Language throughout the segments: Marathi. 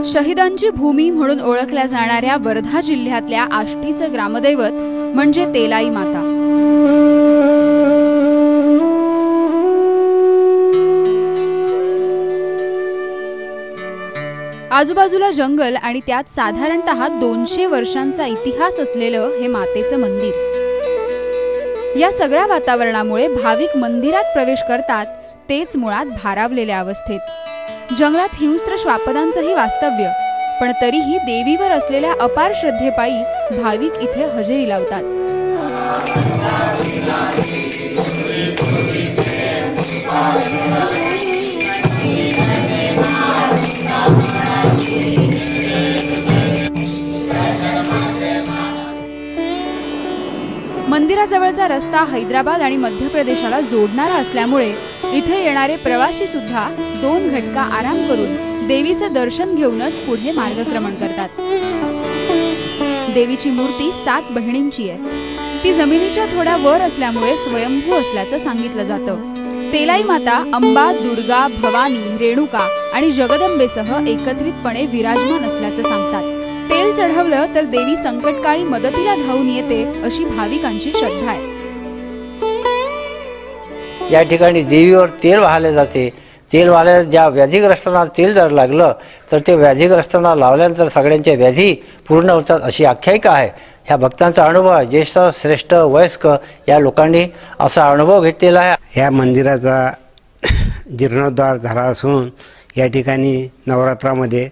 शहीदांची भूमी म्हणून ओळखल्या जाणाऱ्या वर्धा जिल्ह्यातल्या आष्टीचं ग्रामदैवत म्हणजे तेलाई माता। आजूबाजूला जंगल आणि त्यात साधारणतः 200 वर्षांचा इतिहास असलेलं हे मातेचं मंदिर। या सगळ्या वातावरणामुळे भाविक मंदिरात प्रवेश करतात तेच मुळात भारावलेल्या अवस्थेत। जंगलात हिंस्त्र श्वापदांचंही वास्तव्य, पण तरीही देवीवर असलेल्या अपार श्रद्धेपायी भाविक इथे हजेरी लावतात। मंदिराजवळचा रस्ता हैदराबाद आणि मध्य प्रदेशाला जोडणारा असल्यामुळे इथे येणारे प्रवासी सुद्धा 2 घटका आराम करून देवीचे दर्शन घेऊनच पुढे मार्गक्रमण करतात। देवीची मूर्ती 7 बहिणींची आहे। ती जमिनीच्या थोड्या वर असल्यामुळे स्वयंभू असल्याचं सांगितलं जातं। तेलाई माता अंबा, दुर्गा, भवानी, रेणुका आणि जगदंबेसह एकत्रितपणे विराजमान असल्याचं सांगतात। तेल चढवलं तर देवी संकटकाळी मदतीला धावून येते अशी भाविकांची श्रद्धा आहे। या ठिकाणी देवीवर तेल वाहले जाते। तेल वाहल्या ज्या व्याधीग्रस्तांना तेल जर लागलं तर ते व्याधीग्रस्तांना लावल्यानंतर सगळ्यांच्या व्याधी पूर्ण होतात अशी आख्यायिका आहे। ह्या भक्तांचा अनुभव आहे। ज्येष्ठ, श्रेष्ठ, वयस्क या लोकांनी असा अनुभव घेतलेला आहे। या मंदिराचा जीर्णोद्धार झाला असून या ठिकाणी नवरात्रामध्ये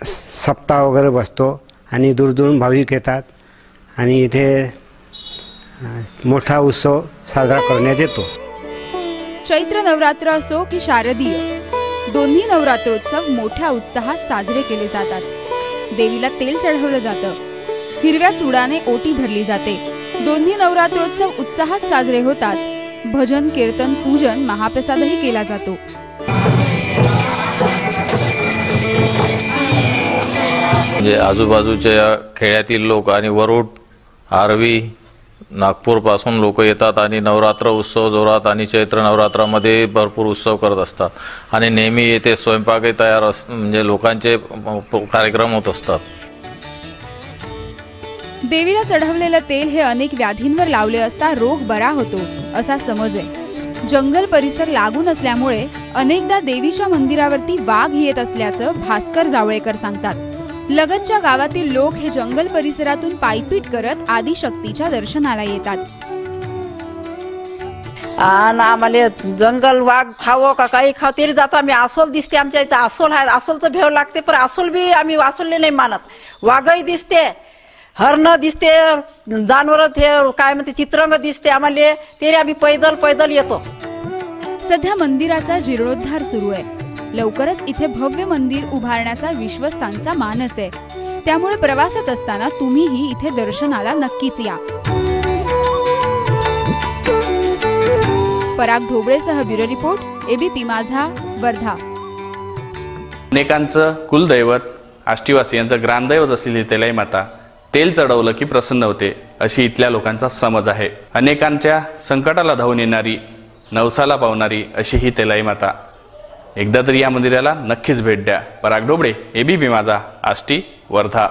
सप्ताह वगैरे बसतो आणि दूरदूरून भाविक येतात आणि इथे मोठा उत्सव साजरा करण्यात येतो। चैत्र नवरात्र असो की शारदीय, दोन्ही नवरात्रोत्सव मोठ्या उत्साहात साजरे केले जातात। देवीला तेल चढवलं जातं, हिरव्या चुडाने ओटी भरली जाते। दोन्ही नवरात्रोत्सव उत्साहात साजरे होतात। भजन, कीर्तन, पूजन, महाप्रसादही केला जातो। म्हणजे आजूबाजूच्या खेड्यातील लोक आणि वरुड, आरवी, नागपूर पासून लोक येतात आणि नवरात्र उत्सव जोरात आणि चैत्र नवरात्रामध्ये भरपूर उत्सव करत असतात आणि नेहमी येथे स्वयंपाकही तयार म्हणजे लोकांचे कार्यक्रम होत असतात। देवीला चढवलेलं तेल हे अनेक व्याधींवर लावले असता रोग बरा होतो असा समज आहे। जंगल परिसर लागून असल्यामुळे अनेकदा देवीच्या मंदिरावरती वाघ येत असल्याचं भास्कर जावळेकर सांगतात। लगतच्या गावातील लोक हे जंगल परिसरातून पायपीट करत आदिशक्तीच्या दर्शनाला येतात। आम्हाला जंगल वाघ खावो का काही खाव तरी जातो आम्ही। आसोल दिसते आमच्या इथं, आसोल आहे, आसोलचं भेव लागते, पण आसोल बी आम्ही आसोलले नाही मानत। वाघही दिसते, हरण दिसते, जानवर हे काय म्हणते चित्रंग दिसते आम्हाला, तरी आम्ही पैदल पैदल येतो। सध्या मंदिराचा जीर्णोद्धार सुरू आहे। लवकरच इथे भव्य मंदिर उभारण्याचा विश्वस्तांचा मानस आहे। त्यामुळे प्रवासात असताना तुम्हीही इथे दर्शनाला नक्कीच या। पराग ढोबळेसह ब्युरो रिपोर्ट, एबीपी माझा, वर्धा। अनेकांचं कुलदैवत, आष्टीवासियांचं ग्रामदैवत असलेली तेलाई माता तेल चढवलं की प्रसन्न होते अशी इथल्या लोकांचा समज आहे। अनेकांच्या संकटाला धावून येणारी, नवसाला पावणारी अशी ही तेलाई माता। एकदा तरी या मंदिराला नक्कीच भेट द्या। पराग ढोबळे, एबीपी माझा, आष्टी, वर्धा।